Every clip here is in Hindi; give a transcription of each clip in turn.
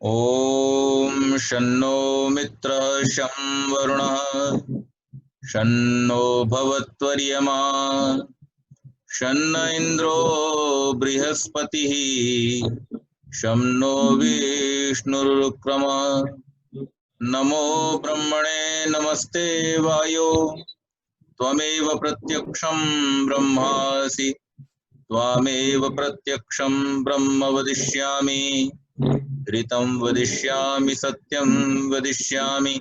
ओम शन्नो मित्रः शं वरुणः शन्नो भवत्वर्यमा शन्न इन्द्रो बृहस्पतिः शं नो विष्णुरुक्रमः। नमो ब्रह्मणे नमस्ते वायो त्वमेव प्रत्यक्षं ब्रह्मासि त्वामेव प्रत्यक्षं ब्रह्म वदिष्यामि ऋतं वदिष्यामि सत्यं वदिष्यामि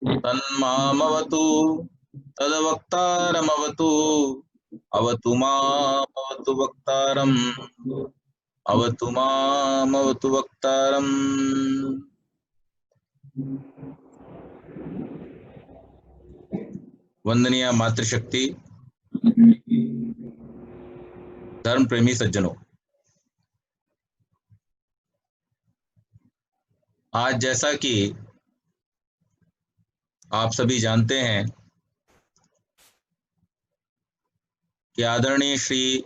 तन्मामवतु तद्वक्तारमवतु अवतु मामवतु वक्तारम् अवतु मामवतु वक्तारम्। वंदनीय मातृशक्ति, धर्म प्रेमी सज्जनों, आज जैसा कि आप सभी जानते हैं कि आदरणीय श्री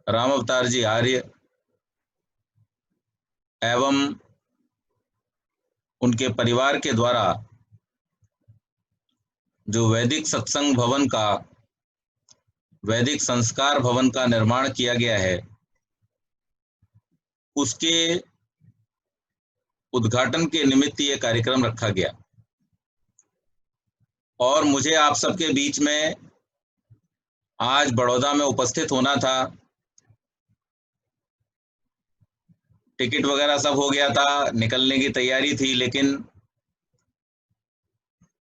राम अवतार जी आर्य एवं उनके परिवार के द्वारा जो वैदिक सत्संग भवन का, वैदिक संस्कार भवन का निर्माण किया गया है, उसके उद्घाटन के निमित्त ये कार्यक्रम रखा गया और मुझे आप सबके बीच में आज बड़ौदा में उपस्थित होना था। टिकट वगैरह सब हो गया था, निकलने की तैयारी थी, लेकिन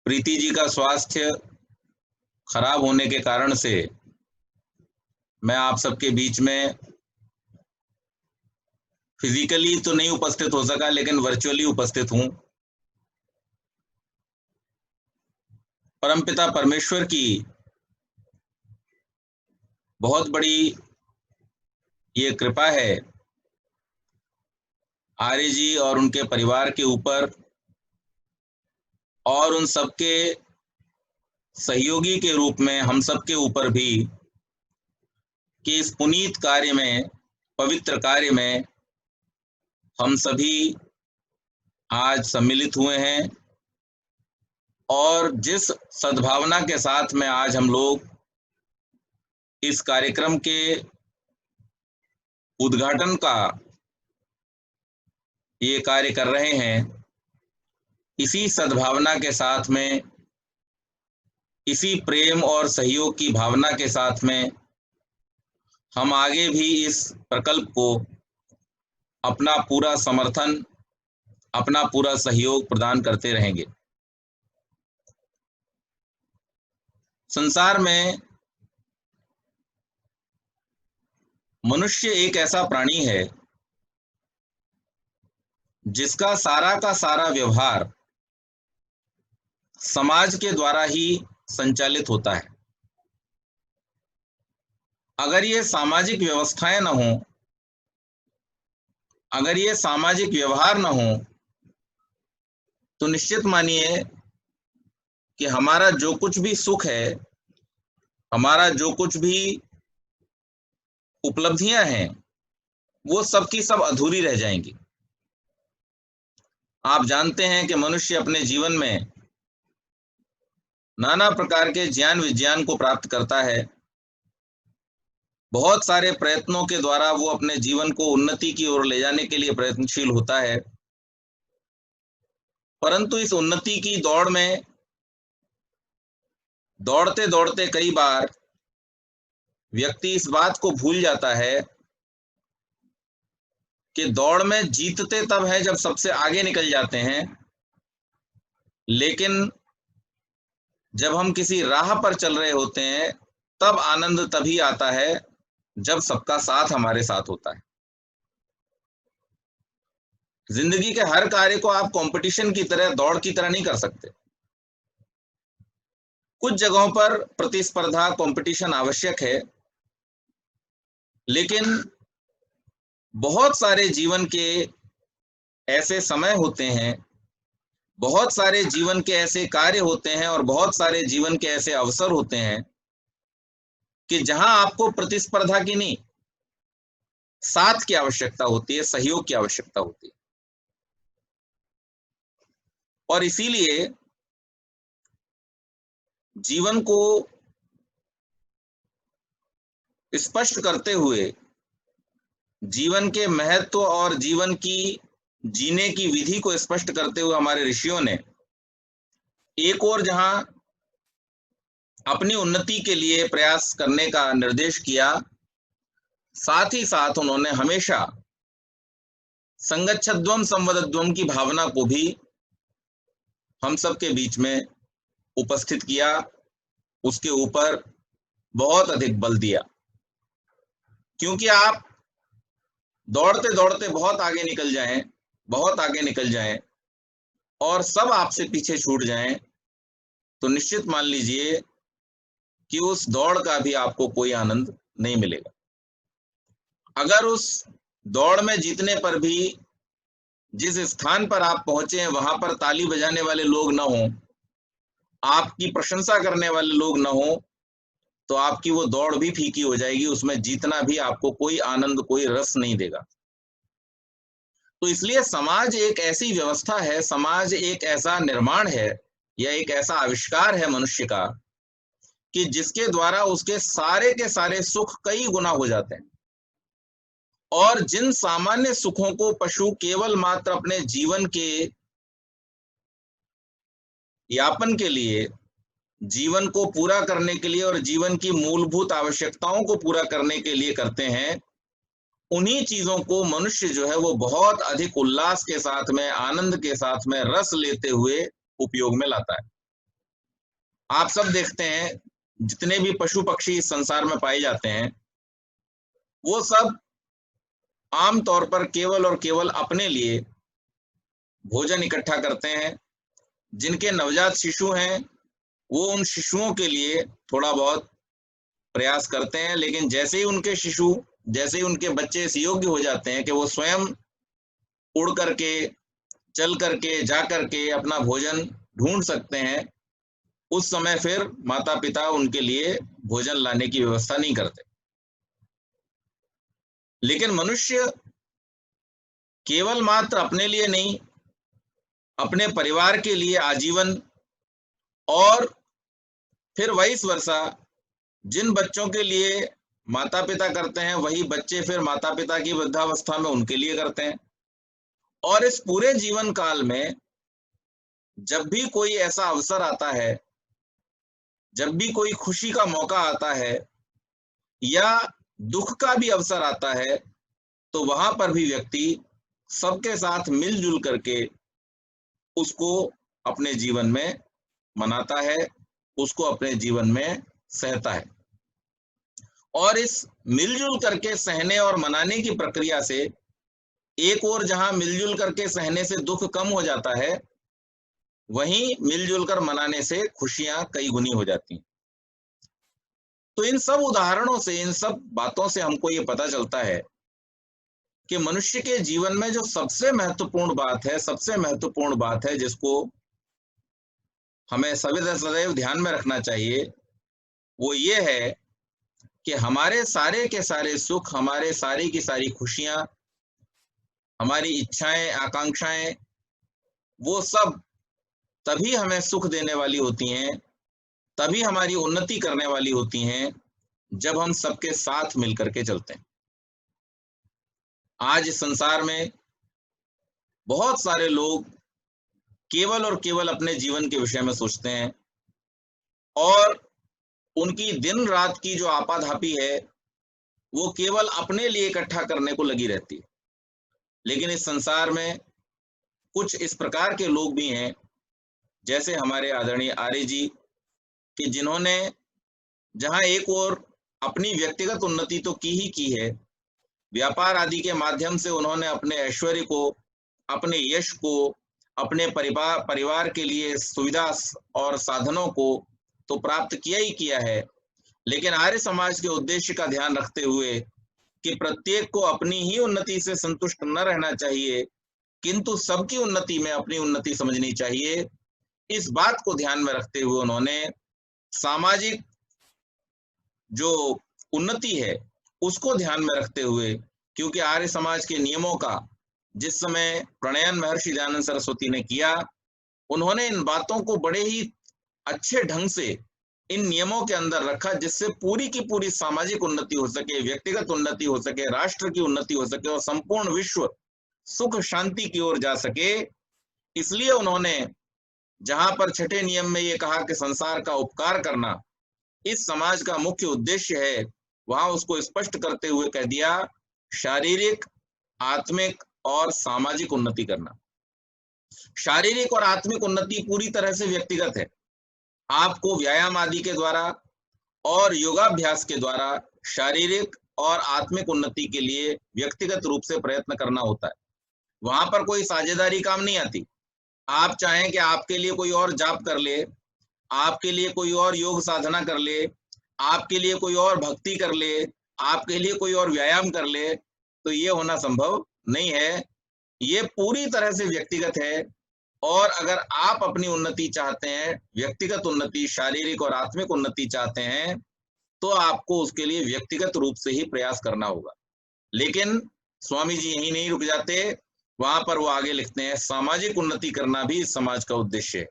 प्रीति जी का स्वास्थ्य खराब होने के कारण से मैं आप सबके बीच में फिजिकली तो नहीं उपस्थित हो सका, लेकिन वर्चुअली उपस्थित हूं। परमपिता परमेश्वर की बहुत बड़ी ये कृपा है आर्य जी और उनके परिवार के ऊपर और उन सबके सहयोगी के रूप में हम सबके ऊपर भी कि इस पुनीत कार्य में, पवित्र कार्य में हम सभी आज सम्मिलित हुए हैं और जिस सद्भावना के साथ में आज हम लोग इस कार्यक्रम के उद्घाटन का ये कार्य कर रहे हैं, इसी सद्भावना के साथ में, इसी प्रेम और सहयोग की भावना के साथ में हम आगे भी इस प्रकल्प को अपना पूरा समर्थन, अपना पूरा सहयोग प्रदान करते रहेंगे। संसार में मनुष्य एक ऐसा प्राणी है जिसका सारा का सारा व्यवहार समाज के द्वारा ही संचालित होता है। अगर ये सामाजिक व्यवस्थाएं न हो, अगर ये सामाजिक व्यवहार न हो, तो निश्चित मानिए कि हमारा जो कुछ भी सुख है, हमारा जो कुछ भी उपलब्धियां हैं, वो सब की सब अधूरी रह जाएंगी। आप जानते हैं कि मनुष्य अपने जीवन में नाना प्रकार के ज्ञान विज्ञान को प्राप्त करता है। बहुत सारे प्रयत्नों के द्वारा वो अपने जीवन को उन्नति की ओर ले जाने के लिए प्रयत्नशील होता है, परंतु इस उन्नति की दौड़ में दौड़ते दौड़ते कई बार व्यक्ति इस बात को भूल जाता है कि दौड़ में जीतते तब है जब सबसे आगे निकल जाते हैं, लेकिन जब हम किसी राह पर चल रहे होते हैं तब आनंद तभी आता है जब सबका साथ हमारे साथ होता है। जिंदगी के हर कार्य को आप कंपटीशन की तरह, दौड़ की तरह नहीं कर सकते। कुछ जगहों पर प्रतिस्पर्धा, कंपटीशन आवश्यक है, लेकिन बहुत सारे जीवन के ऐसे समय होते हैं, बहुत सारे जीवन के ऐसे कार्य होते हैं और बहुत सारे जीवन के ऐसे अवसर होते हैं कि जहां आपको प्रतिस्पर्धा की नहीं, साथ की आवश्यकता होती है, सहयोग की आवश्यकता होती है। और इसीलिए जीवन को स्पष्ट करते हुए, जीवन के महत्व और जीवन की जीने की विधि को स्पष्ट करते हुए हमारे ऋषियों ने एक और जहां अपनी उन्नति के लिए प्रयास करने का निर्देश किया, साथ ही साथ उन्होंने हमेशा संगच्छध्वम संवदध्वम की भावना को भी हम सब के बीच में उपस्थित किया, उसके ऊपर बहुत अधिक बल दिया। क्योंकि आप दौड़ते दौड़ते बहुत आगे निकल जाएं, बहुत आगे निकल जाएं और सब आपसे पीछे छूट जाएं, तो निश्चित मान लीजिए कि उस दौड़ का भी आपको कोई आनंद नहीं मिलेगा। अगर उस दौड़ में जीतने पर भी जिस स्थान पर आप पहुंचे हैं वहां पर ताली बजाने वाले लोग ना हो, आपकी प्रशंसा करने वाले लोग ना हो, तो आपकी वो दौड़ भी फीकी हो जाएगी, उसमें जीतना भी आपको कोई आनंद, कोई रस नहीं देगा। तो इसलिए समाज एक ऐसी व्यवस्था है, समाज एक ऐसा निर्माण है या एक ऐसा आविष्कार है मनुष्य का कि जिसके द्वारा उसके सारे के सारे सुख कई गुना हो जाते हैं। और जिन सामान्य सुखों को पशु केवल मात्र अपने जीवन के यापन के लिए, जीवन को पूरा करने के लिए और जीवन की मूलभूत आवश्यकताओं को पूरा करने के लिए करते हैं, उन्हीं चीजों को मनुष्य जो है वो बहुत अधिक उल्लास के साथ में, आनंद के साथ में, रस लेते हुए उपयोग में लाता है। आप सब देखते हैं जितने भी पशु पक्षी इस संसार में पाए जाते हैं, वो सब आमतौर पर केवल और केवल अपने लिए भोजन इकट्ठा करते हैं। जिनके नवजात शिशु हैं वो उन शिशुओं के लिए थोड़ा बहुत प्रयास करते हैं, लेकिन जैसे ही उनके शिशु, जैसे ही उनके बच्चे इस योग्य हो जाते हैं कि वो स्वयं उड़ करके, चल करके, जा करके अपना भोजन ढूंढ सकते हैं, उस समय फिर माता पिता उनके लिए भोजन लाने की व्यवस्था नहीं करते। लेकिन मनुष्य केवल मात्र अपने लिए नहीं, अपने परिवार के लिए आजीवन, और फिर वाइस वर्सा, जिन बच्चों के लिए माता पिता करते हैं वही बच्चे फिर माता पिता की वृद्धावस्था में उनके लिए करते हैं। और इस पूरे जीवन काल में जब भी कोई ऐसा अवसर आता है, जब भी कोई खुशी का मौका आता है या दुख का भी अवसर आता है, तो वहां पर भी व्यक्ति सबके साथ मिलजुल करके उसको अपने जीवन में मनाता है, उसको अपने जीवन में सहता है। और इस मिलजुल करके सहने और मनाने की प्रक्रिया से एक और जहां मिलजुल करके सहने से दुख कम हो जाता है, वहीं मिलजुल कर मनाने से खुशियां कई गुनी हो जाती हैं। तो इन सब उदाहरणों से, इन सब बातों से हमको ये पता चलता है कि मनुष्य के जीवन में जो सबसे महत्वपूर्ण बात है, सबसे महत्वपूर्ण बात है जिसको हमें सदैव सदैव ध्यान में रखना चाहिए, वो ये है कि हमारे सारे के सारे सुख, हमारे सारी की सारी खुशियां, हमारी इच्छाएं, आकांक्षाएं, वो सब तभी हमें सुख देने वाली होती हैं, तभी हमारी उन्नति करने वाली होती हैं, जब हम सबके साथ मिलकर के चलते हैं। आज इस संसार में बहुत सारे लोग केवल और केवल अपने जीवन के विषय में सोचते हैं और उनकी दिन रात की जो आपाधापी है वो केवल अपने लिए इकट्ठा करने को लगी रहती है। लेकिन इस संसार में कुछ इस प्रकार के लोग भी हैं, जैसे हमारे आदरणीय आर्य जी, कि जिन्होंने जहां एक और अपनी व्यक्तिगत उन्नति तो की ही की है, व्यापार आदि के माध्यम से उन्होंने अपने ऐश्वर्य को, अपने यश को, अपने परिवार के लिए सुविधा और साधनों को तो प्राप्त किया ही किया है, लेकिन आर्य समाज के उद्देश्य का ध्यान रखते हुए कि प्रत्येक को अपनी ही उन्नति से संतुष्ट न रहना चाहिए, किंतु सबकी उन्नति में अपनी उन्नति समझनी चाहिए, इस बात को ध्यान में रखते हुए उन्होंने सामाजिक जो उन्नति है उसको ध्यान में रखते हुए क्योंकि आर्य समाज के नियमों का जिस समय प्रणयन महर्षि दयानंद सरस्वती ने किया, उन्होंने इन बातों को बड़े ही अच्छे ढंग से इन नियमों के अंदर रखा, जिससे पूरी की पूरी सामाजिक उन्नति हो सके, व्यक्तिगत उन्नति हो सके, राष्ट्र की उन्नति हो सके और संपूर्ण विश्व सुख शांति की ओर जा सके। इसलिए उन्होंने जहां पर छठे नियम में ये कहा कि संसार का उपकार करना इस समाज का मुख्य उद्देश्य है, वहां उसको स्पष्ट करते हुए कह दिया शारीरिक, आत्मिक और सामाजिक उन्नति करना। शारीरिक और आत्मिक उन्नति पूरी तरह से व्यक्तिगत है। आपको व्यायाम आदि के द्वारा और योगाभ्यास के द्वारा शारीरिक और आत्मिक उन्नति के लिए व्यक्तिगत रूप से प्रयत्न करना होता है। वहां पर कोई साझेदारी काम नहीं आती। आप चाहें कि आपके लिए कोई और जाप कर ले, आपके लिए कोई और योग साधना कर ले, आपके लिए कोई और भक्ति कर ले, आपके लिए कोई और व्यायाम कर ले, तो ये होना संभव नहीं है। ये पूरी तरह से व्यक्तिगत है। और अगर आप अपनी उन्नति चाहते हैं, व्यक्तिगत उन्नति, शारीरिक और आत्मिक उन्नति चाहते हैं, तो आपको उसके लिए व्यक्तिगत रूप से ही प्रयास करना होगा। लेकिन स्वामी जी यही नहीं रुक जाते, वहां पर वो आगे लिखते हैं सामाजिक उन्नति करना भी इस समाज का उद्देश्य है।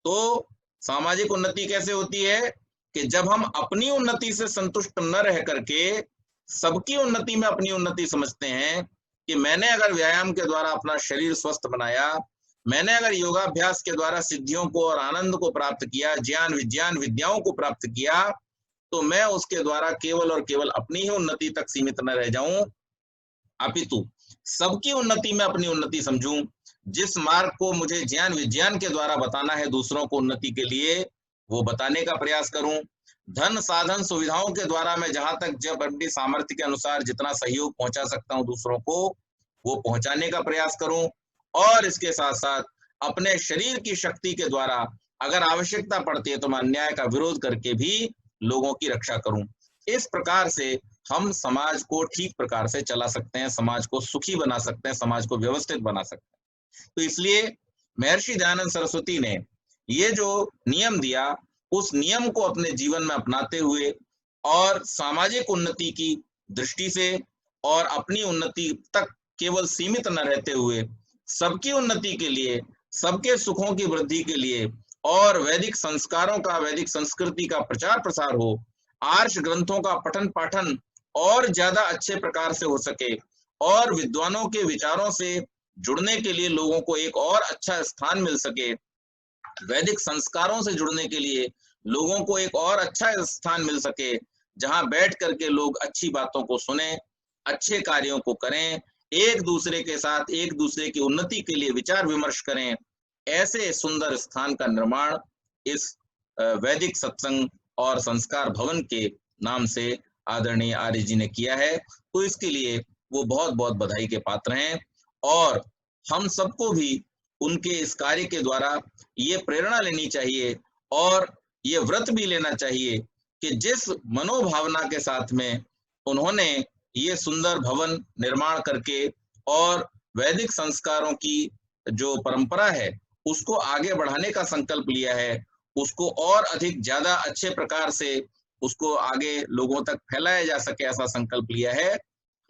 तो सामाजिक उन्नति कैसे होती है कि जब हम अपनी उन्नति से संतुष्ट न रह करके सबकी उन्नति में अपनी उन्नति समझते हैं कि मैंने अगर व्यायाम के द्वारा अपना शरीर स्वस्थ बनाया, मैंने अगर योगाभ्यास के द्वारा सिद्धियों को और आनंद को प्राप्त किया, ज्ञान विज्ञान विद्याओं को प्राप्त किया, तो मैं उसके द्वारा केवल और केवल अपनी ही उन्नति तक सीमित न रह जाऊं, अपितु सबकी उन्नति में अपनी उन्नति समझूं। जिस मार्ग को मुझे ज्ञान विज्ञान के द्वारा बताना है दूसरों को उन्नति के लिए, वो बताने का प्रयास करूं। धन साधन सुविधाओं के द्वारा मैं जहां तक जब अपनी सामर्थ्य के अनुसार जितना सहयोग पहुंचा सकता हूं दूसरों को, वो पहुंचाने का प्रयास करूं। और इसके साथ साथ अपने शरीर की शक्ति के द्वारा अगर आवश्यकता पड़ती है तो मैं अन्याय का विरोध करके भी लोगों की रक्षा करूं। इस प्रकार से हम समाज को ठीक प्रकार से चला सकते हैं, समाज को सुखी बना सकते हैं, समाज को व्यवस्थित बना सकते हैं। तो इसलिए महर्षि दयानंद सरस्वती ने ये जो नियम दिया, उस नियम को अपने जीवन में अपनाते हुए और सामाजिक उन्नति की दृष्टि से और अपनी उन्नति तक केवल सीमित न रहते हुए सबकी उन्नति के लिए, सबके सुखों की वृद्धि के लिए और वैदिक संस्कारों का, वैदिक संस्कृति का प्रचार प्रसार हो, आर्ष ग्रंथों का पठन पाठन और ज्यादा अच्छे प्रकार से हो सके और विद्वानों के विचारों से जुड़ने के लिए लोगों को एक और अच्छा स्थान मिल सके, वैदिक संस्कारों से जुड़ने के लिए लोगों को एक और अच्छा स्थान मिल सके, जहां बैठ करके लोग अच्छी बातों को सुने, अच्छे कार्यों को करें, एक दूसरे के साथ एक दूसरे की उन्नति के लिए विचार विमर्श करें। ऐसे सुंदर स्थान का निर्माण इस वैदिक सत्संग और संस्कार भवन के नाम से आदरणीय आर्य जी ने किया है। तो इसके लिए वो बहुत बहुत बधाई के पात्र हैं और हम सबको भी उनके इस कार्य के द्वारा ये प्रेरणा लेनी चाहिए और ये व्रत भी लेना चाहिए कि जिस मनोभावना के साथ में उन्होंने ये सुंदर भवन निर्माण करके और वैदिक संस्कारों की जो परंपरा है उसको आगे बढ़ाने का संकल्प लिया है, उसको और अधिक ज्यादा अच्छे प्रकार से उसको आगे लोगों तक फैलाया जा सके, ऐसा संकल्प लिया है।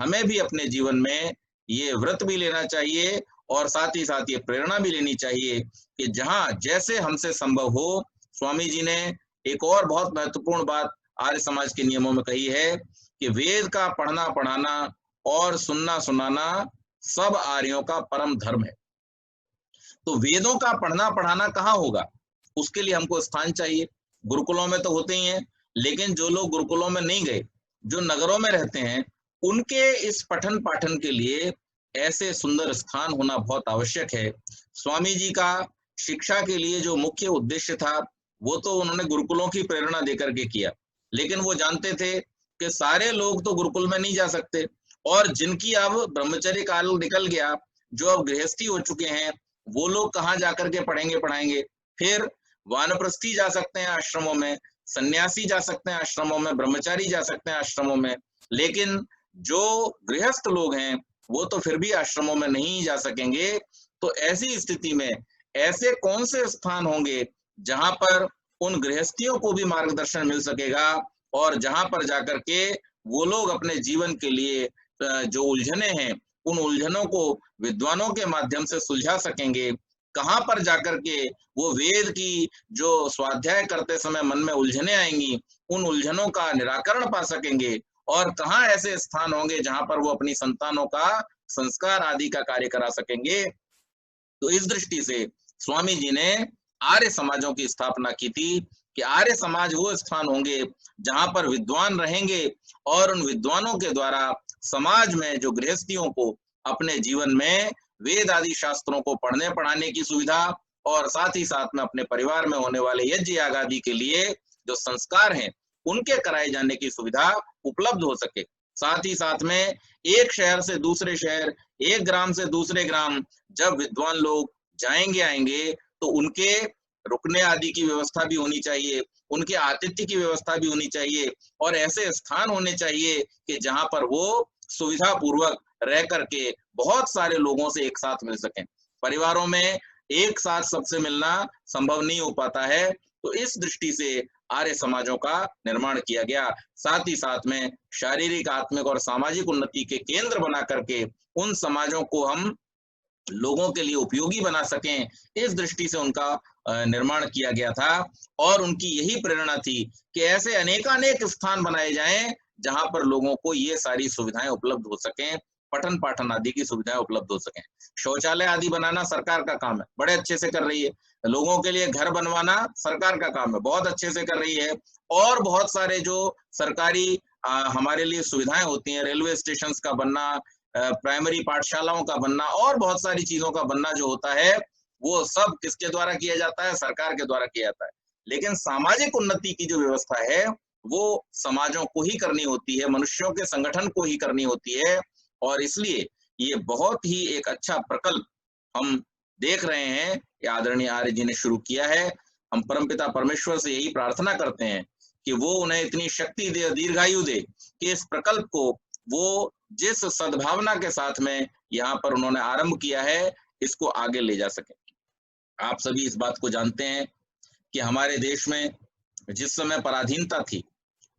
हमें भी अपने जीवन में ये व्रत भी लेना चाहिए और साथ ही साथ ये प्रेरणा भी लेनी चाहिए कि जहां जैसे हमसे संभव हो। स्वामी जी ने एक और बहुत महत्वपूर्ण बात आर्य समाज के नियमों में कही है कि वेद का पढ़ना पढ़ाना और सुनना सुनाना सब आर्यों का परम धर्म है। तो वेदों का पढ़ना पढ़ाना कहाँ होगा, उसके लिए हमको स्थान चाहिए। गुरुकुलों में तो होते ही हैं, लेकिन जो लोग गुरुकुलों में नहीं गए, जो नगरों में रहते हैं, उनके इस पठन पाठन के लिए ऐसे सुंदर स्थान होना बहुत आवश्यक है। स्वामी जी का शिक्षा के लिए जो मुख्य उद्देश्य था वो तो उन्होंने गुरुकुलों की प्रेरणा देकर के किया, लेकिन वो जानते थे कि सारे लोग तो गुरुकुल में नहीं जा सकते और जिनकी अब ब्रह्मचर्य काल निकल गया, जो अब गृहस्थी हो चुके हैं, वो लोग कहाँ जाकर के पढ़ेंगे पढ़ाएंगे। फिर वानप्रस्थी जा सकते हैं आश्रमों में, सन्यासी जा सकते हैं आश्रमों में, ब्रह्मचारी जा सकते हैं आश्रमों में, लेकिन जो गृहस्थ लोग हैं वो तो फिर भी आश्रमों में नहीं जा सकेंगे। तो ऐसी स्थिति में ऐसे कौन से स्थान होंगे जहां पर उन गृहस्थियों को भी मार्गदर्शन मिल सकेगा और जहां पर जाकर के वो लोग अपने जीवन के लिए जो उलझने हैं उन उलझनों को विद्वानों के माध्यम से सुलझा सकेंगे, कहाँ पर जाकर के वो वेद की जो स्वाध्याय करते समय मन में उलझने आएंगी, उन उलझनों का निराकरण पा सकेंगे, और कहाँ ऐसे स्थान होंगे जहां पर वो अपनी संतानों का संस्कार आदि का कार्य करा सकेंगे। तो इस दृष्टि से स्वामी जी ने आर्य समाजों की स्थापना की थी कि आर्य समाज वो स्थान होंगे जहां पर विद्वान रहेंगे, और उन विद्वानों के द्वारा समाज में जो गृहस्थियों को अपने जीवन में वेद आदि शास्त्रों को पढ़ने पढ़ाने की सुविधा, और साथ ही साथ में अपने परिवार में होने वाले यज्ञ याग आदि के लिए जो संस्कार हैं उनके कराए जाने की सुविधा उपलब्ध हो सके। साथ ही साथ में एक शहर से दूसरे शहर, एक ग्राम से दूसरे ग्राम जब विद्वान लोग जाएंगे आएंगे, तो उनके रुकने आदि की व्यवस्था भी होनी चाहिए, उनके आतिथ्य की व्यवस्था भी होनी चाहिए, और ऐसे स्थान होने चाहिए कि जहां पर वो सुविधा पूर्वक रह करके बहुत सारे लोगों से एक साथ मिल सकें। परिवारों में एक साथ सबसे मिलना संभव नहीं हो पाता है, तो इस दृष्टि से आर्य समाजों का निर्माण किया गया। साथ ही साथ में शारीरिक, आत्मिक और सामाजिक उन्नति के केंद्र बना करके उन समाजों को हम लोगों के लिए उपयोगी बना सकें, इस दृष्टि से उनका निर्माण किया गया था। और उनकी यही प्रेरणा थी कि ऐसे अनेकानेक स्थान बनाए जाएं जहां पर लोगों को ये सारी सुविधाएं उपलब्ध हो सकें, पठन पाठन आदि की सुविधाएं उपलब्ध हो सकें। शौचालय आदि बनाना सरकार का काम है, बड़े अच्छे से कर रही है। लोगों के लिए घर बनवाना सरकार का काम है, बहुत अच्छे से कर रही है। और बहुत सारे जो सरकारी हमारे लिए सुविधाएं होती हैं, रेलवे स्टेशन का बनना, प्राइमरी पाठशालाओं का बनना, और बहुत सारी चीजों का बनना जो होता है, वो सब किसके द्वारा किया जाता है? सरकार के द्वारा किया जाता है। लेकिन सामाजिक उन्नति की जो व्यवस्था है वो समाजों को ही करनी होती है, मनुष्यों के संगठन को ही करनी होती है। और इसलिए ये बहुत ही एक अच्छा प्रकल्प हम देख रहे हैं कि आदरणीय आर्य जी ने शुरू किया है। हम परमपिता परमेश्वर से यही प्रार्थना करते हैं कि वो उन्हें इतनी शक्ति दे, दीर्घायु दे कि इस प्रकल्प को वो जिस सद्भावना के साथ में यहाँ पर उन्होंने आरंभ किया है, इसको आगे ले जा सके। आप सभी इस बात को जानते हैं कि हमारे देश में जिस समय पराधीनता थी,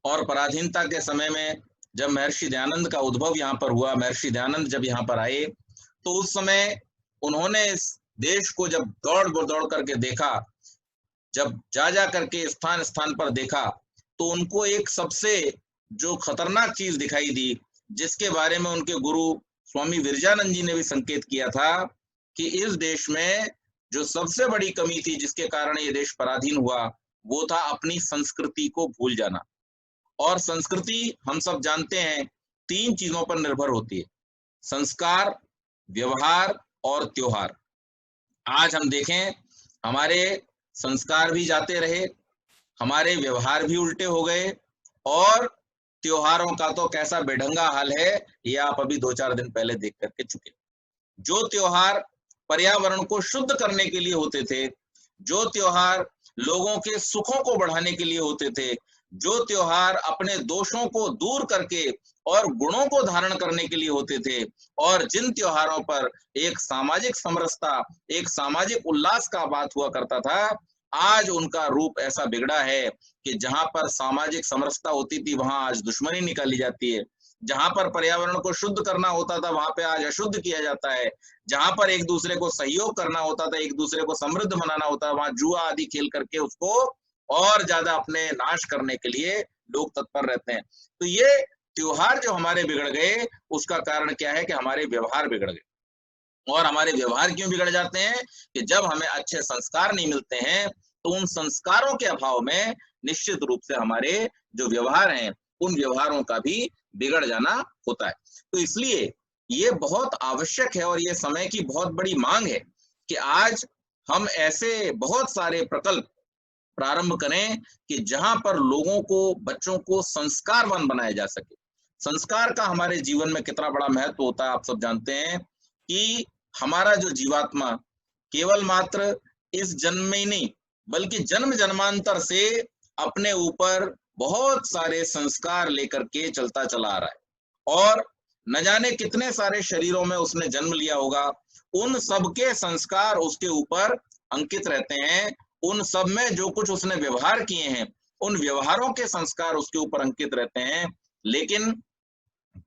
और पराधीनता के समय में जब महर्षि दयानंद का उद्भव यहाँ पर हुआ, महर्षि दयानंद जब यहाँ पर आए, तो उस समय उन्होंने इस देश को जब दौड़ दौड़ करके देखा, जब जा करके स्थान स्थान पर देखा, तो उनको एक सबसे जो खतरनाक चीज दिखाई दी, जिसके बारे में उनके गुरु स्वामी विरजानंद जी ने भी संकेत किया था कि इस देश में जो सबसे बड़ी कमी थी जिसके कारण ये देश पराधीन हुआ, वो था अपनी संस्कृति को भूल जाना। और संस्कृति हम सब जानते हैं 3 चीजों पर निर्भर होती है: संस्कार, व्यवहार और त्योहार। आज हम देखें, हमारे संस्कार भी जाते रहे, हमारे व्यवहार भी उल्टे हो गए, और त्योहारों का तो कैसा बेढंगा हाल है, ये आप अभी 2-4 दिन पहले देख करके चुके। जो त्योहार पर्यावरण को शुद्ध करने के लिए होते थे, जो त्योहार लोगों के सुखों को बढ़ाने के लिए होते थे, जो त्योहार अपने दोषों को दूर करके और गुणों को धारण करने के लिए होते थे, और जिन त्योहारों पर एक सामाजिक समरसता, एक सामाजिक उल्लास का बात हुआ करता था, आज उनका रूप ऐसा बिगड़ा है कि जहां पर सामाजिक समरसता होती थी वहां आज दुश्मनी निकाली जाती है। जहां पर पर्यावरण को शुद्ध करना होता था वहां पे आज अशुद्ध किया जाता है। जहां पर एक दूसरे को सहयोग करना होता था, एक दूसरे को समृद्ध बनाना होता है, वहां जुआ आदि खेल करके उसको और ज्यादा अपने नाश करने के लिए लोग तत्पर रहते हैं। तो ये त्योहार जो हमारे बिगड़ गए, उसका कारण क्या है कि हमारे व्यवहार बिगड़ गए। और हमारे व्यवहार क्यों बिगड़ जाते हैं कि जब हमें अच्छे संस्कार नहीं मिलते हैं, तो उन संस्कारों के अभाव में निश्चित रूप से हमारे जो व्यवहार हैं उन व्यवहारों का भी बिगड़ जाना होता है। तो इसलिए ये बहुत आवश्यक है, और ये समय की बहुत बड़ी मांग है कि आज हम ऐसे बहुत सारे प्रकल्प प्रारंभ करें कि जहां पर लोगों को, बच्चों को संस्कारवान बनाया जा सके। संस्कार का हमारे जीवन में कितना बड़ा महत्व होता है आप सब जानते हैं कि हमारा जो जीवात्मा केवल मात्र इस जन्म में ही नहीं, बल्कि जन्म जन्मांतर से अपने ऊपर बहुत सारे संस्कार लेकर के चलता चला आ रहा है, और न जाने कितने सारे शरीरों में उसने जन्म लिया होगा। उन सबके संस्कार उसके ऊपर अंकित रहते हैं, उन सब में जो कुछ उसने व्यवहार किए हैं उन व्यवहारों के संस्कार उसके ऊपर अंकित रहते हैं। लेकिन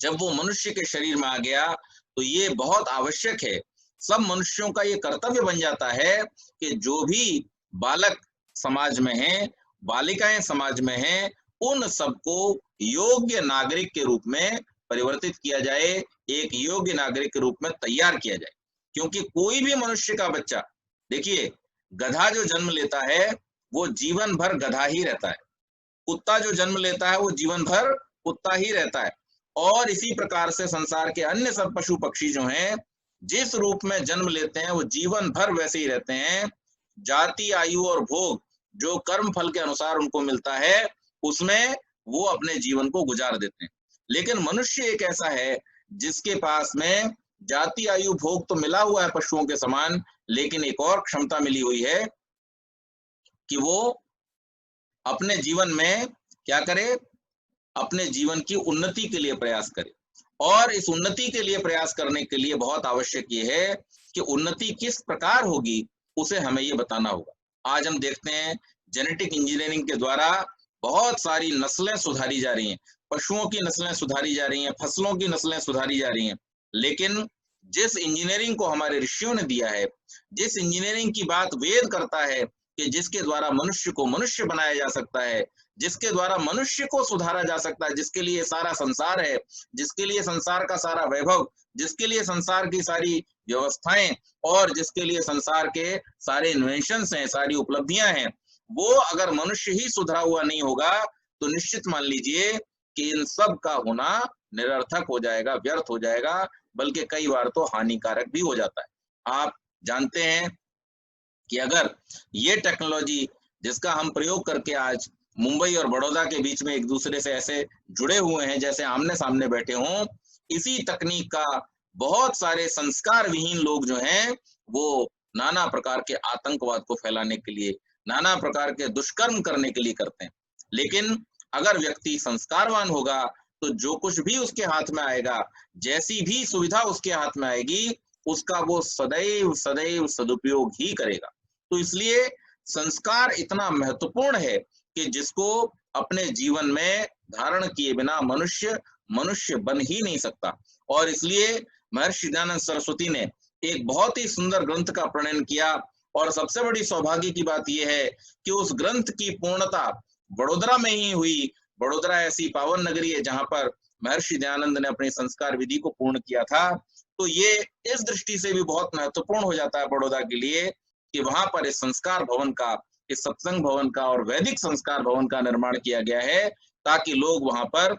जब वो मनुष्य के शरीर में आ गया तो ये बहुत आवश्यक है, सब मनुष्यों का ये कर्तव्य बन जाता है कि जो भी बालक समाज में हैं, बालिकाएं समाज में हैं, उन सबको योग्य नागरिक के रूप में परिवर्तित किया जाए, एक योग्य नागरिक के रूप में तैयार किया जाए। क्योंकि कोई भी मनुष्य का बच्चा, देखिए, गधा जो जन्म लेता है वो जीवन भर गधा ही रहता है, कुत्ता जो जन्म लेता है वो जीवन भर कुत्ता ही रहता है, और इसी प्रकार से संसार के अन्य सब पशु पक्षी जो हैं, जिस रूप में जन्म लेते हैं वो जीवन भर वैसे ही रहते हैं। जाति, आयु और भोग जो कर्म फल के अनुसार उनको मिलता है, उसमें वो अपने जीवन को गुजार देते हैं। लेकिन मनुष्य एक ऐसा है जिसके पास में जाति, आयु, भोग तो मिला हुआ है पशुओं के समान, लेकिन एक और क्षमता मिली हुई है कि वो अपने जीवन में क्या करे, अपने जीवन की उन्नति के लिए प्रयास करे। और इस उन्नति के लिए प्रयास करने के लिए बहुत आवश्यक ये है कि उन्नति किस प्रकार होगी, उसे हमें ये बताना होगा। आज हम देखते हैं जेनेटिक इंजीनियरिंग के द्वारा बहुत सारी नस्लें सुधारी जा रही हैं, पशुओं की नस्लें सुधारी जा रही हैं, फसलों की नस्लें सुधारी जा रही हैं, लेकिन जिस इंजीनियरिंग को हमारे ऋषियों ने दिया है, जिस इंजीनियरिंग की बात वेद करता है कि जिसके द्वारा मनुष्य को मनुष्य बनाया जा सकता है, जिसके द्वारा मनुष्य को सुधारा जा सकता है, जिसके लिए सारा संसार है, जिसके लिए संसार का सारा वैभव, जिसके लिए संसार की सारी व्यवस्थाएं और जिसके लिए संसार के सारे इन्वेंशंस हैं, सारी उपलब्धियां हैं, वो अगर मनुष्य ही सुधरा हुआ नहीं होगा तो निश्चित मान लीजिए कि इन सब का होना निरर्थक हो जाएगा, व्यर्थ हो जाएगा, बल्कि कई बार तो हानिकारक भी हो जाता है। आप जानते हैं कि अगर ये टेक्नोलॉजी जिसका हम प्रयोग करके आज मुंबई और बड़ौदा के बीच में एक दूसरे से ऐसे जुड़े हुए हैं जैसे आमने सामने बैठे हों, इसी तकनीक का बहुत सारे संस्कार विहीन लोग जो हैं वो नाना प्रकार के आतंकवाद को फैलाने के लिए, नाना प्रकार के दुष्कर्म करने के लिए करते हैं। लेकिन अगर व्यक्ति संस्कारवान होगा तो जो कुछ भी उसके हाथ में आएगा, जैसी भी सुविधा उसके हाथ में आएगी, उसका वो सदैव सदैव सदुपयोग ही करेगा। तो इसलिए संस्कार इतना महत्वपूर्ण है कि जिसको अपने जीवन में धारण किए बिना मनुष्य मनुष्य बन ही नहीं सकता। और इसलिए महर्षि दयानंद सरस्वती ने एक बहुत ही सुंदर ग्रंथ का प्रणयन किया, और सबसे बड़ी सौभाग्य की बात यह है कि उस ग्रंथ की पूर्णता वडोदरा में ही हुई। वडोदरा ऐसी पावन नगरी है जहां पर महर्षि दयानंद ने अपनी संस्कार विधि को पूर्ण किया था। तो ये इस दृष्टि से भी बहुत महत्वपूर्ण हो जाता है बड़ौदा के लिए कि वहां पर इस संस्कार भवन का, इस सत्संग भवन का और वैदिक संस्कार भवन का निर्माण किया गया है, ताकि लोग वहां पर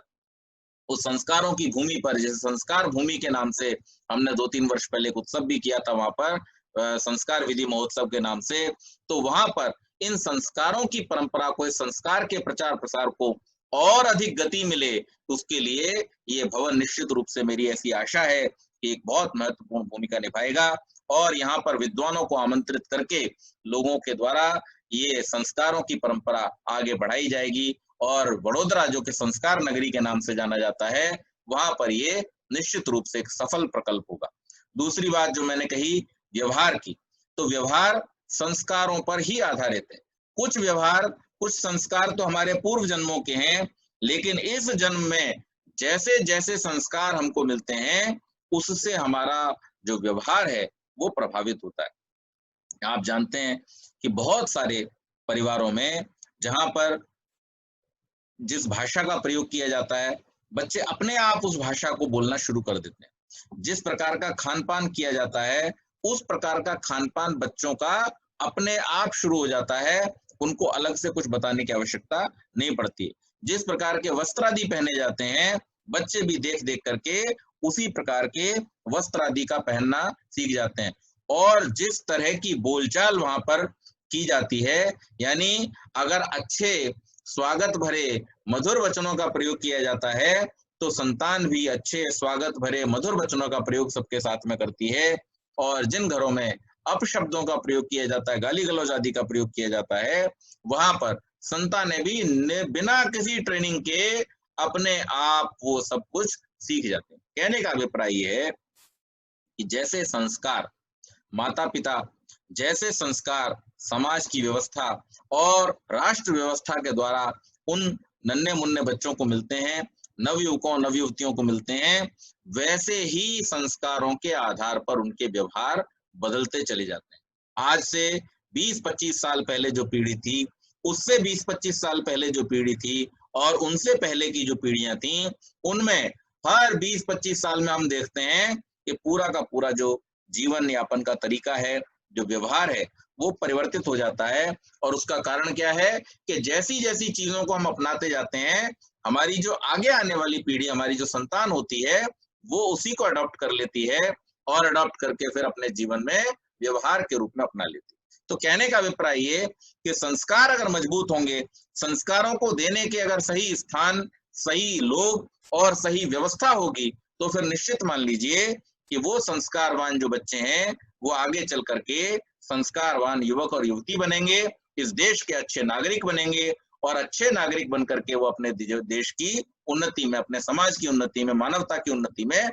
उस संस्कारों की भूमि पर, जैसे संस्कार भूमि के नाम से हमने 2-3 वर्ष पहले एक उत्सव भी किया था वहां पर, संस्कार विधि महोत्सव के नाम से, तो वहां पर इन संस्कारों की परंपरा को, इस संस्कार के प्रचार प्रसार को और अधिक गति मिले, उसके लिए ये भवन निश्चित रूप से, मेरी ऐसी आशा है कि एक बहुत महत्वपूर्ण भूमिका निभाएगा। और यहाँ पर विद्वानों को आमंत्रित करके लोगों के द्वारा ये संस्कारों की परंपरा आगे बढ़ाई जाएगी, और वडोदरा जो कि संस्कार नगरी के नाम से जाना जाता है, वहां पर ये निश्चित रूप से एक सफल प्रकल्प होगा। दूसरी बात जो मैंने कही व्यवहार की, तो व्यवहार संस्कारों पर ही आधारित है। कुछ व्यवहार, कुछ संस्कार तो हमारे पूर्व जन्मों के हैं, लेकिन इस जन्म में जैसे जैसे संस्कार हमको मिलते हैं, उससे हमारा जो व्यवहार है वो प्रभावित होता है। आप जानते हैं कि बहुत सारे परिवारों में जहां पर जिस भाषा का प्रयोग किया जाता है, बच्चे अपने आप उस भाषा को बोलना शुरू कर देते हैं। जिस प्रकार का खान-पान किया जाता है, उस प्रकार का खान-पान बच्चों का अपने आप शुरू हो जाता है, उनको अलग से कुछ बताने की आवश्यकता नहीं पड़ती। जिस प्रकार के वस्त्र आदि पहने जाते हैं, बच्चे भी देख-देख करके उसी प्रकार के वस्त्र आदि का पहनना सीख जाते हैं। और जिस तरह की बोलचाल वहां पर की जाती है, यानी अगर अच्छे स्वागत भरे मधुर वचनों का प्रयोग किया जाता है, तो संतान भी अच्छे स्वागत भरे मधुर वचनों का प्रयोग सबके साथ में करती है। और जिन घरों में अपशब्दों का प्रयोग किया जाता है, गाली गलौज आदि का प्रयोग किया जाता है, वहां पर संतानें भी बिना किसी ट्रेनिंग के अपने आप वो सब कुछ सीख जाते हैं। कहने का अभिप्राय ये है कि जैसे संस्कार माता पिता, जैसे संस्कार समाज की व्यवस्था और राष्ट्र व्यवस्था के द्वारा उन नन्हे मुन्ने बच्चों को मिलते हैं, नवयुवकों नवयुवतियों को मिलते हैं, वैसे ही संस्कारों के आधार पर उनके व्यवहार बदलते चले जाते हैं। आज से 20-25 साल पहले जो पीढ़ी थी, उससे 20-25 साल पहले जो पीढ़ी थी और उनसे पहले की जो पीढ़ियां थी, उनमें हर 20-25 साल में हम देखते हैं कि पूरा का पूरा जो जीवन यापन का तरीका है, जो व्यवहार है, वो परिवर्तित हो जाता है। और उसका कारण क्या है कि जैसी जैसी चीजों को हम अपनाते जाते हैं, हमारी जो आगे आने वाली पीढ़ी, हमारी जो संतान होती है, वो उसी को अडॉप्ट कर लेती है और अडॉप्ट करके फिर अपने जीवन में व्यवहार के रूप में अपना लेती है। तो कहने का अभिप्राय ये कि संस्कार अगर मजबूत होंगे, संस्कारों को देने के अगर सही स्थान, सही लोग और सही व्यवस्था होगी, तो फिर निश्चित मान लीजिए कि वो संस्कारवान जो बच्चे हैं, वो आगे चल करके संस्कारवान युवक और युवती बनेंगे, इस देश के अच्छे नागरिक बनेंगे और अच्छे नागरिक बन करके वो अपने देश की उन्नति में, अपने समाज की उन्नति में, मानवता की उन्नति में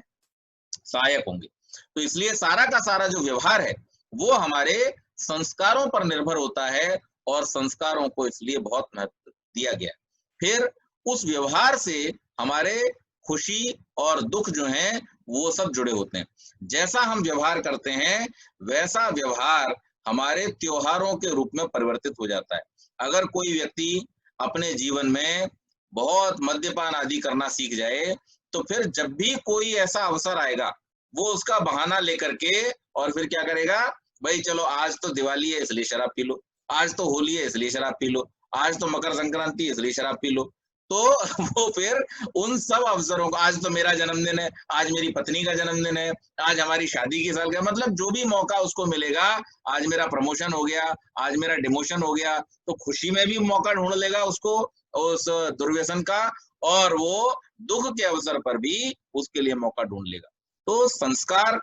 सहायक होंगे। तो इसलिए सारा का सारा जो व्यवहार है, वो हमारे संस्कारों पर निर्भर होता है और संस्कारों को इसलिए बहुत महत्व दिया गया है। फिर उस व्यवहार से हमारे खुशी और दुख जो हैं, वो सब जुड़े होते हैं। जैसा हम व्यवहार करते हैं, वैसा व्यवहार हमारे त्योहारों के रूप में परिवर्तित हो जाता है। अगर कोई व्यक्ति अपने जीवन में बहुत मद्यपान आदि करना सीख जाए, तो फिर जब भी कोई ऐसा अवसर आएगा, वो उसका बहाना लेकर के और फिर क्या करेगा, भाई चलो आज तो दिवाली है इसलिए शराब पी लो, आज तो होली है इसलिए शराब पी लो, आज तो मकर संक्रांति है इसलिए शराब पी लो। तो वो फिर उन सब अवसरों को, आज तो मेरा जन्मदिन है, आज मेरी पत्नी का जन्मदिन है, आज हमारी शादी की साल का, मतलब जो भी मौका उसको मिलेगा, आज मेरा प्रमोशन हो गया, आज मेरा डिमोशन हो गया, तो खुशी में भी मौका ढूंढ लेगा उसको उस दुर्व्यसन का, और वो दुख के अवसर पर भी उसके लिए मौका ढूंढ लेगा। तो संस्कार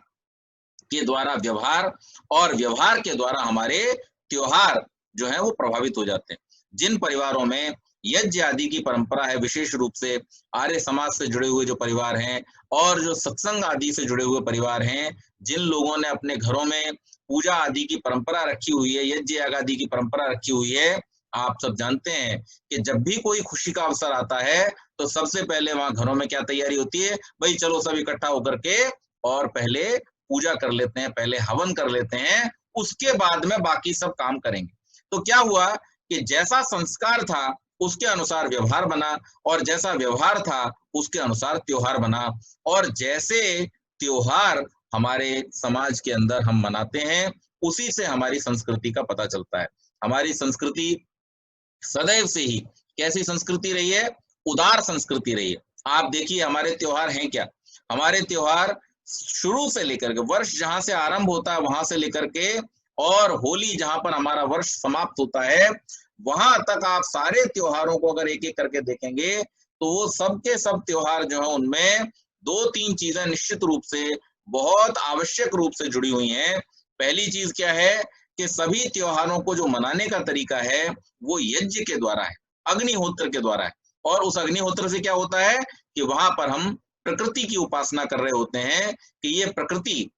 के द्वारा व्यवहार और व्यवहार के द्वारा हमारे त्योहार जो है वो प्रभावित हो जाते हैं। जिन परिवारों में यज्ञ आदि की परंपरा है, विशेष रूप से आर्य समाज से जुड़े हुए जो परिवार हैं और जो सत्संग आदि से जुड़े हुए परिवार हैं, जिन लोगों ने अपने घरों में पूजा आदि की परंपरा रखी हुई है, यज्ञ याग आदि की परंपरा रखी हुई है, आप सब जानते हैं कि जब भी कोई खुशी का अवसर आता है, तो सबसे पहले वहां घरों में क्या तैयारी होती है, भाई चलो सब इकट्ठा होकर के और पहले पूजा कर लेते हैं, पहले हवन कर लेते हैं, उसके बाद में बाकी सब काम करेंगे। तो क्या हुआ कि जैसा संस्कार था उसके अनुसार व्यवहार बना, और जैसा व्यवहार था उसके अनुसार त्योहार बना, और जैसे त्योहार हमारे समाज के अंदर हम मनाते हैं, उसी से हमारी संस्कृति का पता चलता है। हमारी संस्कृति सदैव से ही कैसी संस्कृति रही है, उदार संस्कृति रही है। आप देखिए हमारे त्योहार हैं क्या, हमारे त्योहार शुरू से लेकर के, वर्ष जहां से आरंभ होता है वहां से लेकर के, और होली जहां पर हमारा वर्ष समाप्त होता है, वहां तक आप सारे त्योहारों को अगर एक एक करके देखेंगे, तो वो सब के सब त्योहार जो है उनमें दो तीन चीजें निश्चित रूप से बहुत आवश्यक रूप से जुड़ी हुई हैं। पहली चीज क्या है कि सभी त्योहारों को जो मनाने का तरीका है वो यज्ञ के द्वारा है, अग्निहोत्र के द्वारा है। और उस अग्निहोत्र से क्या होता है कि वहां पर हम प्रकृति की उपासना कर रहे होते हैं कि ये प्रकृति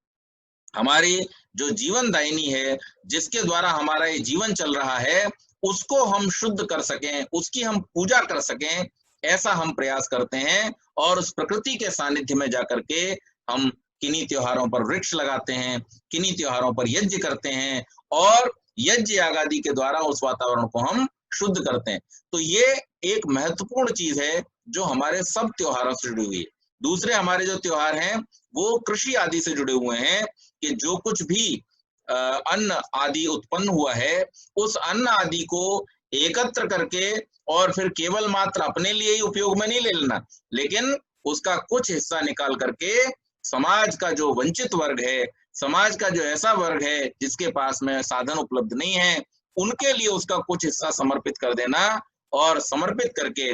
हमारी जो जीवन दायिनी है, जिसके द्वारा हमारा ये जीवन चल रहा है, उसको हम शुद्ध कर सकें, उसकी हम पूजा कर सकें, ऐसा हम प्रयास करते हैं। और उस प्रकृति के सानिध्य में जाकर के हम किन्हीं त्योहारों पर वृक्ष लगाते हैं, किन्हीं त्योहारों पर यज्ञ करते हैं, और यज्ञ याग आदि के द्वारा उस वातावरण को हम शुद्ध करते हैं। तो ये एक महत्वपूर्ण चीज है जो हमारे सब त्योहारों से जुड़ी हुई है। दूसरे हमारे जो त्योहार हैं वो कृषि आदि से जुड़े हुए हैं, कि जो कुछ भी अन्न आदि उत्पन्न हुआ है, उस अन्न आदि को एकत्र करके और फिर केवल मात्र अपने लिए ही उपयोग में नहीं ले लेना, लेकिन उसका कुछ हिस्सा निकाल करके समाज का जो वंचित वर्ग है, समाज का जो ऐसा वर्ग है जिसके पास में साधन उपलब्ध नहीं है, उनके लिए उसका कुछ हिस्सा समर्पित कर देना, और समर्पित करके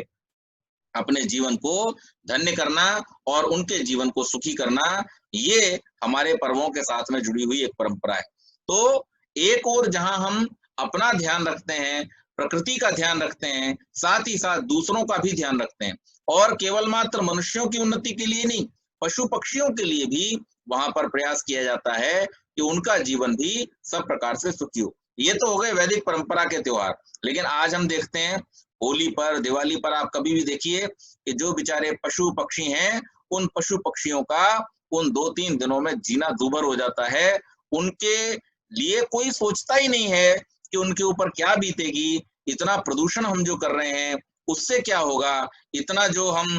अपने जीवन को धन्य करना और उनके जीवन को सुखी करना, ये हमारे पर्वों के साथ में जुड़ी हुई एक परंपरा है। तो एक और जहां हम अपना ध्यान रखते हैं, प्रकृति का ध्यान रखते हैं, साथ ही साथ दूसरों का भी ध्यान रखते हैं, और केवल मात्र मनुष्यों की उन्नति के लिए नहीं, पशु पक्षियों के लिए भी वहां पर प्रयास किया जाता है कि उनका जीवन भी सब प्रकार से सुखी हो। ये तो हो गए वैदिक परंपरा के त्योहार। लेकिन आज हम देखते हैं होली पर, दिवाली पर आप कभी भी देखिए कि जो बेचारे पशु पक्षी हैं, उन पशु पक्षियों का उन 2-3 दिनों में जीना दूभर हो जाता है। उनके लिए कोई सोचता ही नहीं है कि उनके ऊपर क्या बीतेगी, इतना प्रदूषण हम जो कर रहे हैं, उससे क्या होगा? इतना जो हम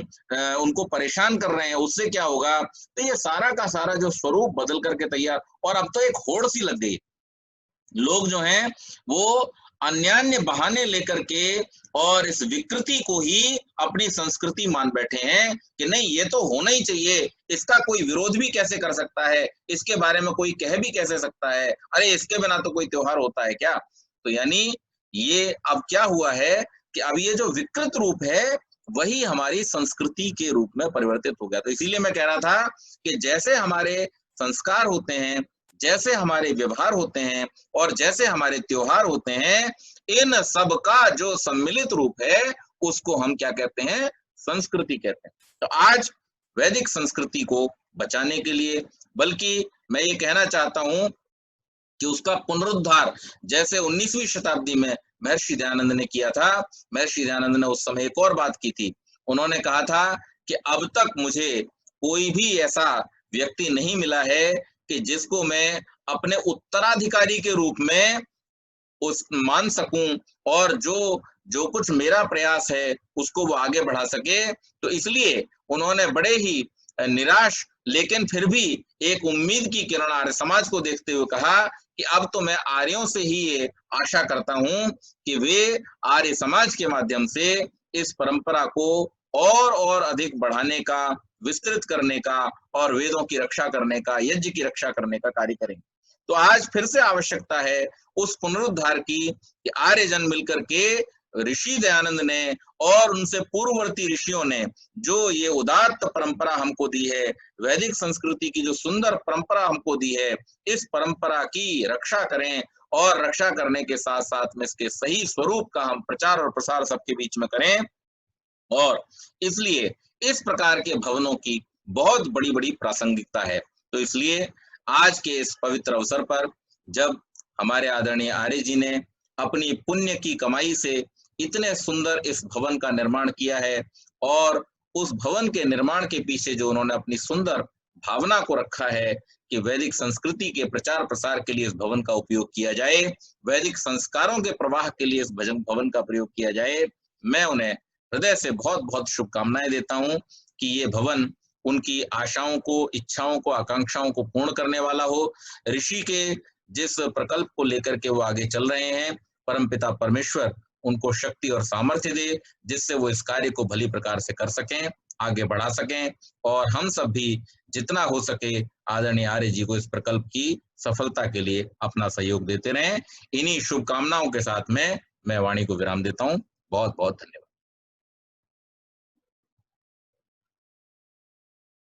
उनको परेशान कर रहे हैं, उससे क्या होगा? तो ये सारा का सारा जो स्वरूप बदल करके तैयार, और अब तो एक होड़ सी लग गई। लोग जो हैं वो अन्यान्य बहाने लेकर के और इस विकृति को ही अपनी संस्कृति मान बैठे हैं कि नहीं, ये तो होना ही चाहिए, इसका कोई विरोध भी कैसे कर सकता है, इसके बारे में कोई कह भी कैसे सकता है, अरे इसके बिना तो कोई त्योहार होता है क्या? तो यानी ये अब क्या हुआ है कि अब ये जो विकृत रूप है वही हमारी संस्कृति के रूप में परिवर्तित हो गया। तो इसीलिए मैं कह रहा था कि जैसे हमारे संस्कार होते हैं, जैसे हमारे व्यवहार होते हैं और जैसे हमारे त्योहार होते हैं, इन सब का जो सम्मिलित रूप है उसको हम क्या कहते हैं? संस्कृति कहते हैं। तो आज वैदिक संस्कृति को बचाने के लिए, बल्कि मैं ये कहना चाहता हूं कि उसका पुनरुद्धार जैसे 19वीं शताब्दी में महर्षि दयानंद ने किया था। महर्षि दयानंद ने उस समय एक और बात की थी। उन्होंने कहा था कि अब तक मुझे कोई भी ऐसा व्यक्ति नहीं मिला है कि जिसको मैं अपने उत्तराधिकारी के रूप में उस मान सकूं, और जो जो कुछ मेरा प्रयास है उसको वो आगे बढ़ा सके। तो इसलिए उन्होंने बड़े ही निराश लेकिन फिर भी एक उम्मीद की किरण आर्य समाज को देखते हुए कहा कि अब तो मैं आर्यों से ही ये आशा करता हूं कि वे आर्य समाज के माध्यम से इस परंपरा को और अधिक बढ़ाने का, विस्तृत करने का और वेदों की रक्षा करने का, यज्ञ की रक्षा करने का कार्य करेंगे। तो आज फिर से आवश्यकता है उस पुनरुद्धार की कि आर्यजन मिलकर के, ऋषि दयानंद ने और उनसे पूर्ववर्ती ऋषियों ने जो ये उदात्त परंपरा हमको दी है, वैदिक संस्कृति की जो सुंदर परंपरा हमको दी है, इस परंपरा की रक्षा करें और रक्षा करने के साथ साथ में इसके सही स्वरूप का हम प्रचार और प्रसार सबके बीच में करें। और इसलिए इस प्रकार के भवनों की बहुत बड़ी-बड़ी प्रासंगिकता है। तो इसलिए आज के इस पवित्र अवसर पर जब हमारे आदरणीय आर्य जी ने अपनी पुण्य की कमाई से इतने सुंदर इस भवन का निर्माण किया है, और उस भवन के निर्माण के पीछे जो उन्होंने अपनी सुंदर भावना को रखा है कि वैदिक संस्कृति के प्रचार प्रसार के लिए इस भवन का उपयोग किया जाए, वैदिक संस्कारों के प्रवाह के लिए इस भवन का प्रयोग किया जाए, मैं उन्हें हृदय से बहुत बहुत शुभकामनाएं देता हूं कि ये भवन उनकी आशाओं को, इच्छाओं को, आकांक्षाओं को पूर्ण करने वाला हो। ऋषि के जिस प्रकल्प को लेकर के वो आगे चल रहे हैं, परमपिता परमेश्वर उनको शक्ति और सामर्थ्य दे, जिससे वो इस कार्य को भली प्रकार से कर सकें, आगे बढ़ा सकें, और हम सब भी जितना हो सके आदरणीय आर्य जी को इस प्रकल्प की सफलता के लिए अपना सहयोग देते रहें। इन्हीं शुभकामनाओं के साथ में मैं वाणी को विराम देता हूं। बहुत बहुत धन्यवाद।